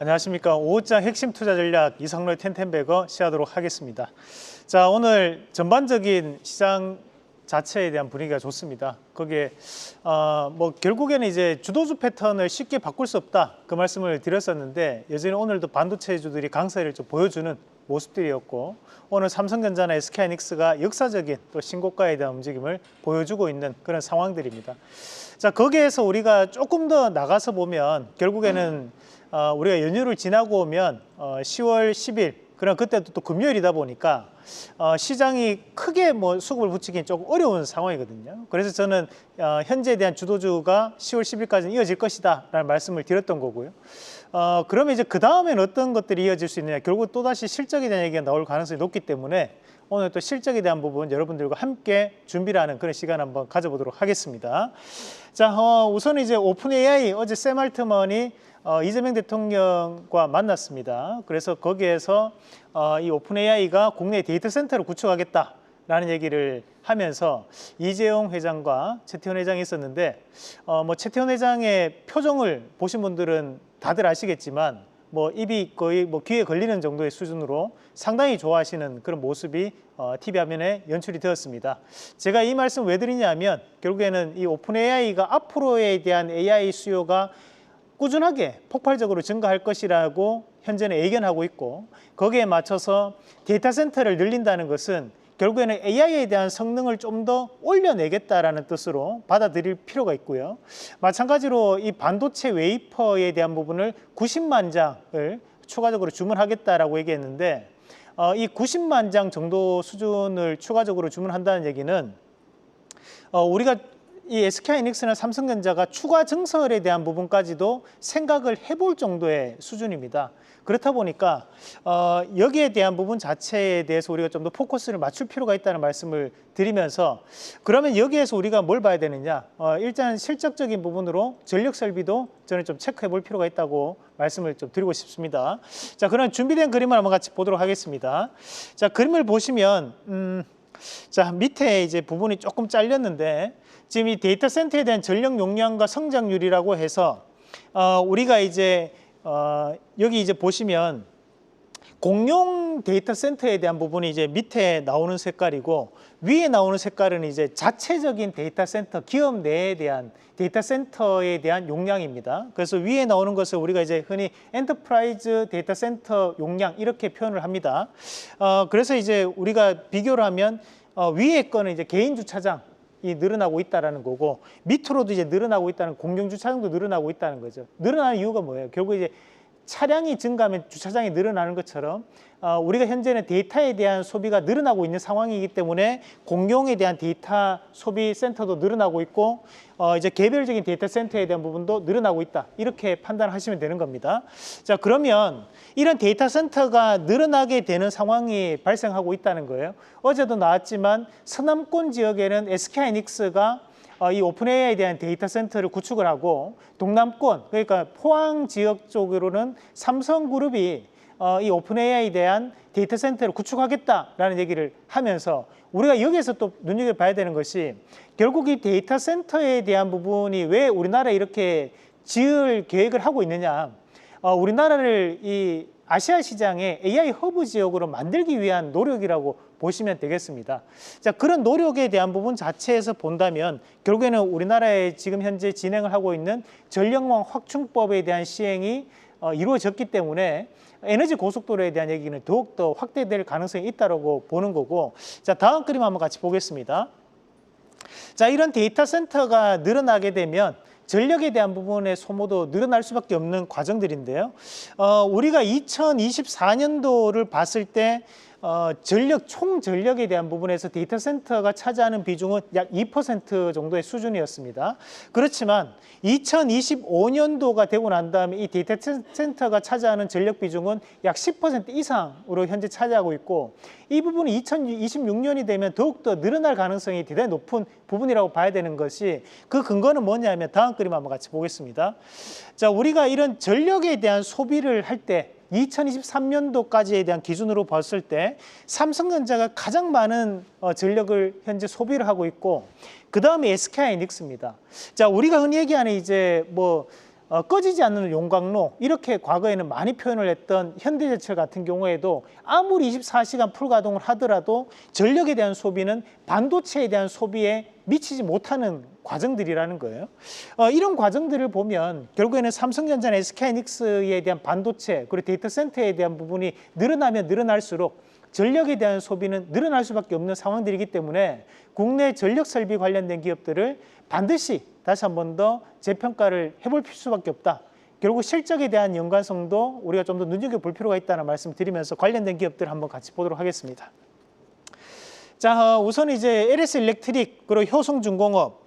안녕하십니까. 5장 핵심 투자 전략 이상로의 텐텐베거 시작하도록 하겠습니다. 자, 오늘 전반적인 시장 자체에 대한 분위기가 좋습니다. 거기에 결국에는 이제 주도주 패턴을 쉽게 바꿀 수 없다, 그 말씀을 드렸었는데, 여전히 오늘도 반도체주들이 강세를 좀 보여주는 모습들이었고, 오늘 삼성전자나 SK하이닉스가 역사적인 또 신고가에 대한 움직임을 보여주고 있는 그런 상황들입니다. 자, 거기에서 우리가 조금 더 나가서 보면 결국에는 우리가 연휴를 지나고 오면 10월 10일, 그럼 그때도 또 금요일이다 보니까 시장이 크게 수급을 붙이기는 조금 어려운 상황이거든요. 그래서 저는 현재에 대한 주도주가 10월 10일까지는 이어질 것이다 라는 말씀을 드렸던 거고요. 그러면 이제 그 다음엔 어떤 것들이 이어질 수 있느냐, 결국 또다시 실적에 대한 얘기가 나올 가능성이 높기 때문에 오늘 또 실적에 대한 부분 여러분들과 함께 준비를 하는 그런 시간 한번 가져보도록 하겠습니다. 자, 우선 이제 오픈 AI, 어제 샘 알트먼이 이재명 대통령과 만났습니다. 그래서 거기에서 이 오픈 AI가 국내 데이터 센터를 구축하겠다라는 얘기를 하면서 이재용 회장과 최태원 회장이 있었는데, 최태원 회장의 표정을 보신 분들은 다들 아시겠지만 입이 거의 귀에 걸리는 정도의 수준으로 상당히 좋아하시는 그런 모습이 TV 화면에 연출이 되었습니다. 제가 이 말씀 왜 드리냐면, 결국에는 이 오픈 AI가 앞으로에 대한 AI 수요가 꾸준하게 폭발적으로 증가할 것이라고 현재는 예견하고 있고, 거기에 맞춰서 데이터 센터를 늘린다는 것은 결국에는 AI에 대한 성능을 좀 더 올려내겠다라는 뜻으로 받아들일 필요가 있고요. 마찬가지로 이 반도체 웨이퍼에 대한 부분을 90만 장을 추가적으로 주문하겠다라고 얘기했는데, 이 90만 장 정도 수준을 추가적으로 주문한다는 얘기는 우리가 이 SK하이닉스나 삼성전자가 추가 증설에 대한 부분까지도 생각을 해볼 정도의 수준입니다. 그렇다 보니까 여기에 대한 부분 자체에 대해서 우리가 좀 더 포커스를 맞출 필요가 있다는 말씀을 드리면서, 그러면 여기에서 우리가 뭘 봐야 되느냐, 일단 실적적인 부분으로 전력 설비도 저는 좀 체크해 볼 필요가 있다고 말씀을 좀 드리고 싶습니다. 자, 그럼 준비된 그림을 한번 같이 보도록 하겠습니다. 자, 그림을 보시면 자, 밑에 이제 부분이 조금 잘렸는데, 지금 이 데이터 센터에 대한 전력 용량과 성장률이라고 해서 우리가 이제 여기 이제 보시면 공용 데이터 센터에 대한 부분이 이제 밑에 나오는 색깔이고, 위에 나오는 색깔은 이제 자체적인 데이터 센터, 기업 내에 대한 데이터 센터에 대한 용량입니다. 그래서 위에 나오는 것을 우리가 이제 흔히 엔터프라이즈 데이터 센터 용량 이렇게 표현을 합니다. 그래서 이제 우리가 비교를 하면 위에 거는 이제 개인 주차장 이 늘어나고 있다는 거고, 밑으로도 이제 늘어나고 있다는, 공용 주차장도 늘어나고 있다는 거죠. 늘어나는 이유가 뭐예요? 결국 이제 차량이 증가하면 주차장이 늘어나는 것처럼 우리가 현재는 데이터에 대한 소비가 늘어나고 있는 상황이기 때문에 공용에 대한 데이터 소비 센터도 늘어나고 있고, 이제 개별적인 데이터 센터에 대한 부분도 늘어나고 있다, 이렇게 판단하시면 되는 겁니다. 자, 그러면 이런 데이터 센터가 늘어나게 되는 상황이 발생하고 있다는 거예요. 어제도 나왔지만 서남권 지역에는 SK하이닉스가 이 오픈 AI에 대한 데이터 센터를 구축을 하고, 동남권, 그러니까 포항 지역 쪽으로는 삼성그룹이 이 오픈 AI에 대한 데이터 센터를 구축하겠다라는 얘기를 하면서, 우리가 여기에서 또 눈여겨봐야 되는 것이, 결국 이 데이터 센터에 대한 부분이 왜 우리나라에 이렇게 지을 계획을 하고 있느냐, 우리나라를 이 아시아 시장의 AI 허브 지역으로 만들기 위한 노력이라고 보시면 되겠습니다. 자, 그런 노력에 대한 부분 자체에서 본다면 결국에는 우리나라에 지금 현재 진행을 하고 있는 전력망 확충법에 대한 시행이 이루어졌기 때문에 에너지 고속도로에 대한 얘기는 더욱더 확대될 가능성이 있다고 보는 거고, 자, 다음 그림 한번 같이 보겠습니다. 자, 이런 데이터 센터가 늘어나게 되면 전력에 대한 부분의 소모도 늘어날 수밖에 없는 과정들인데요. 우리가 2024년도를 봤을 때 총 전력에 대한 부분에서 데이터 센터가 차지하는 비중은 약 2% 정도의 수준이었습니다. 그렇지만 2025년도가 되고 난 다음에 이 데이터 센터가 차지하는 전력 비중은 약 10% 이상으로 현재 차지하고 있고, 이 부분이 2026년이 되면 더욱더 늘어날 가능성이 대단히 높은 부분이라고 봐야 되는 것이, 그 근거는 뭐냐면 다음 그림 한번 같이 보겠습니다. 자, 우리가 이런 전력에 대한 소비를 할 때 2023년도까지에 대한 기준으로 봤을 때 삼성전자가 가장 많은 전력을 현재 소비를 하고 있고, 그 다음에 SK하이닉스입니다. 자, 우리가 흔히 얘기하는 이제 꺼지지 않는 용광로 이렇게 과거에는 많이 표현을 했던 현대제철 같은 경우에도 아무리 24시간 풀가동을 하더라도 전력에 대한 소비는 반도체에 대한 소비에 미치지 못하는 과정들이라는 거예요. 이런 과정들을 보면 결국에는 삼성전자나 SK하이닉스에 대한 반도체 그리고 데이터 센터에 대한 부분이 늘어나면 늘어날수록 전력에 대한 소비는 늘어날 수밖에 없는 상황들이기 때문에 국내 전력 설비 관련된 기업들을 반드시 다시 한 번 더 재평가를 해볼 수밖에 없다. 결국 실적에 대한 연관성도 우리가 좀 더 눈여겨볼 필요가 있다는 말씀 드리면서 관련된 기업들 한번 같이 보도록 하겠습니다. 자, 우선 이제 LS 일렉트릭 그리고 효성중공업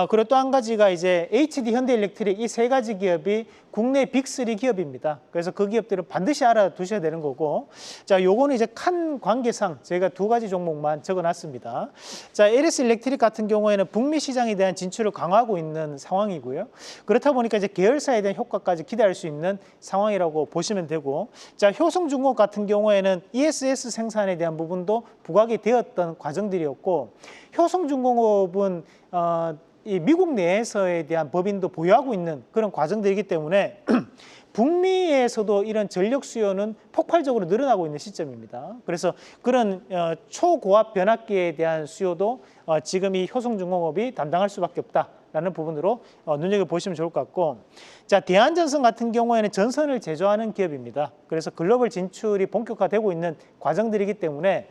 그리고 또 한 가지가 이제 HD 현대일렉트릭 이 세 가지 기업이 국내 빅3 기업입니다. 그래서 그 기업들은 반드시 알아두셔야 되는 거고, 자, 요거는 이제 칸 관계상 저희가 두 가지 종목만 적어놨습니다. 자, LS 일렉트릭 같은 경우에는 북미 시장에 대한 진출을 강화하고 있는 상황이고요. 그렇다 보니까 이제 계열사에 대한 효과까지 기대할 수 있는 상황이라고 보시면 되고, 자, 효성중공업 같은 경우에는 ESS 생산에 대한 부분도 부각이 되었던 과정들이었고, 효성중공업은 이 미국 내에서에 대한 법인도 보유하고 있는 그런 과정들이기 때문에 북미에서도 이런 전력 수요는 폭발적으로 늘어나고 있는 시점입니다. 그래서 그런 초고압 변압기에 대한 수요도 지금 이 효성중공업이 담당할 수밖에 없다라는 부분으로 눈여겨보시면 좋을 것 같고, 자, 대한전선 같은 경우에는 전선을 제조하는 기업입니다. 그래서 글로벌 진출이 본격화되고 있는 과정들이기 때문에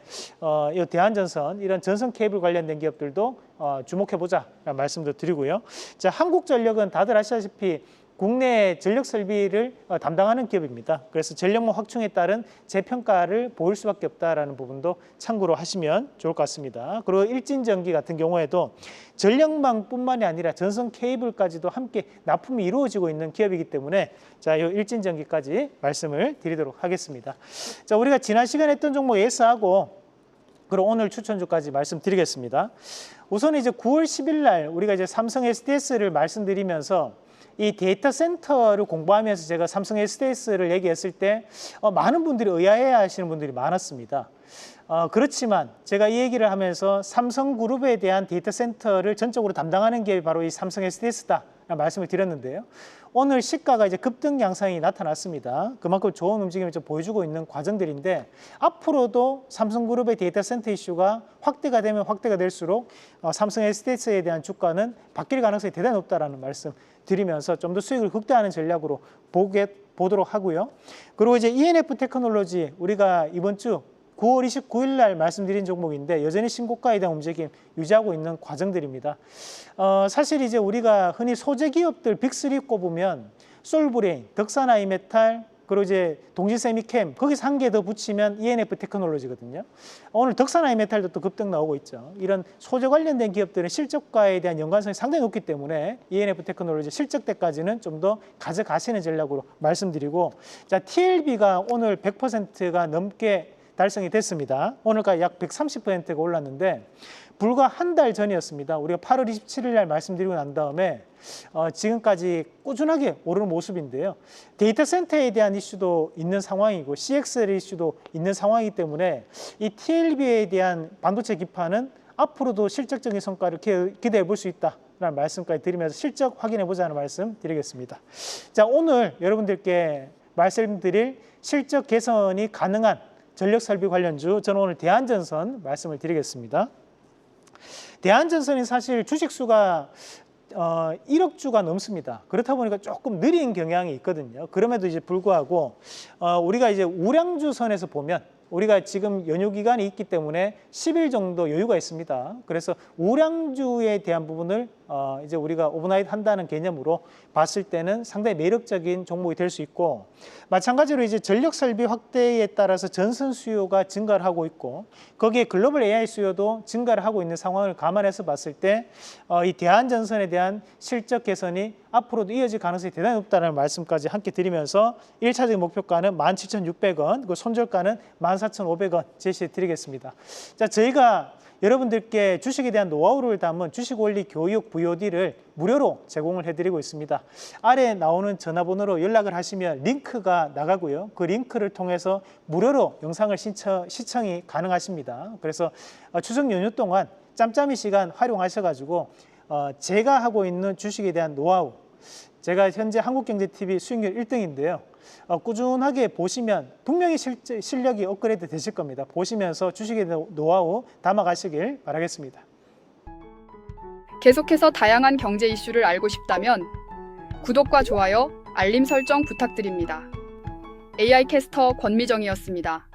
이 대한전선 이런 전선 케이블 관련된 기업들도 주목해보자라는 말씀도 드리고요. 자, 한국전력은 다들 아시다시피 국내 전력 설비를 담당하는 기업입니다. 그래서 전력망 확충에 따른 재평가를 보일 수밖에 없다라는 부분도 참고로 하시면 좋을 것 같습니다. 그리고 일진전기 같은 경우에도 전력망뿐만이 아니라 전선 케이블까지도 함께 납품이 이루어지고 있는 기업이기 때문에 자, 이 일진전기까지 말씀을 드리도록 하겠습니다. 자, 우리가 지난 시간에 했던 종목 예스하고 그리고 오늘 추천주까지 말씀드리겠습니다. 우선 이제 9월 10일 날 우리가 이제 삼성 SDS를 말씀드리면서 이 데이터 센터를 공부하면서 제가 삼성 SDS를 얘기했을 때 많은 분들이 의아해 하시는 분들이 많았습니다. 그렇지만 제가 이 얘기를 하면서 삼성그룹에 대한 데이터 센터를 전적으로 담당하는 기업이 바로 이 삼성 SDS다라는 말씀을 드렸는데요. 오늘 시가가 이제 급등 양상이 나타났습니다. 그만큼 좋은 움직임을 좀 보여주고 있는 과정들인데 앞으로도 삼성그룹의 데이터 센터 이슈가 확대가 되면 확대가 될수록 삼성 SDS에 대한 주가는 바뀔 가능성이 대단히 높다라는 말씀 드리면서 좀 더 수익을 극대화하는 전략으로 보도록 하고요. 그리고 이제 ENF 테크놀로지 우리가 이번 주 9월 29일 날 말씀드린 종목인데 여전히 신고가에 대한 움직임 유지하고 있는 과정들입니다. 사실 이제 우리가 흔히 소재 기업들 빅3 꼽으면 솔브레인, 덕산아이메탈, 그리고 이제 동지세미캠 거기서 한 개 더 붙이면 ENF 테크놀로지거든요. 오늘 덕산아이메탈도 또 급등 나오고 있죠. 이런 소재 관련된 기업들은 실적과에 대한 연관성이 상당히 높기 때문에 ENF 테크놀로지 실적 때까지는 좀 더 가져가시는 전략으로 말씀드리고, 자, TLB가 오늘 100%가 넘게 달성이 됐습니다. 오늘까지 약 130%가 올랐는데 불과 한 달 전이었습니다. 우리가 8월 27일 날 말씀드리고 난 다음에 지금까지 꾸준하게 오르는 모습인데요. 데이터 센터에 대한 이슈도 있는 상황이고 CXL 이슈도 있는 상황이기 때문에 이 TLB에 대한 반도체 기판은 앞으로도 실적적인 성과를 기대해 볼 수 있다라는 말씀까지 드리면서 실적 확인해 보자는 말씀 드리겠습니다. 자, 오늘 여러분들께 말씀드릴 실적 개선이 가능한 전력설비 관련주, 저는 오늘 대한전선 말씀을 드리겠습니다. 대한전선이 사실 주식수가 1억 주가 넘습니다. 그렇다 보니까 조금 느린 경향이 있거든요. 그럼에도 이제 불구하고 우리가 이제 우량주선에서 보면 우리가 지금 연휴 기간이 있기 때문에 10일 정도 여유가 있습니다. 그래서 우량주에 대한 부분을 이제 우리가 오버나잇 한다는 개념으로 봤을 때는 상당히 매력적인 종목이 될 수 있고, 마찬가지로 이제 전력 설비 확대에 따라서 전선 수요가 증가를 하고 있고 거기에 글로벌 AI 수요도 증가를 하고 있는 상황을 감안해서 봤을 때 이 대한전선에 대한 실적 개선이 앞으로도 이어질 가능성이 대단히 높다는 말씀까지 함께 드리면서 1차적인 목표가는 17,600원, 그리고 손절가는 14,500원 제시해 드리겠습니다. 자, 저희가 여러분들께 주식에 대한 노하우를 담은 주식원리 교육 VOD를 무료로 제공을 해드리고 있습니다. 아래 나오는 전화번호로 연락을 하시면 링크가 나가고요. 그 링크를 통해서 무료로 영상을 시청이 가능하십니다. 그래서 추석 연휴 동안 짬짬이 시간 활용하셔가지고 제가 하고 있는 주식에 대한 노하우, 제가 현재 한국경제TV 수익률 1등인데요. 꾸준하게 보시면 분명히 실력이 업그레이드 되실 겁니다. 보시면서 주식의 노하우 담아가시길 바라겠습니다. 계속해서 다양한 경제 이슈를 알고 싶다면 구독과 좋아요, 알림 설정 부탁드립니다. AI 캐스터 권미정이었습니다.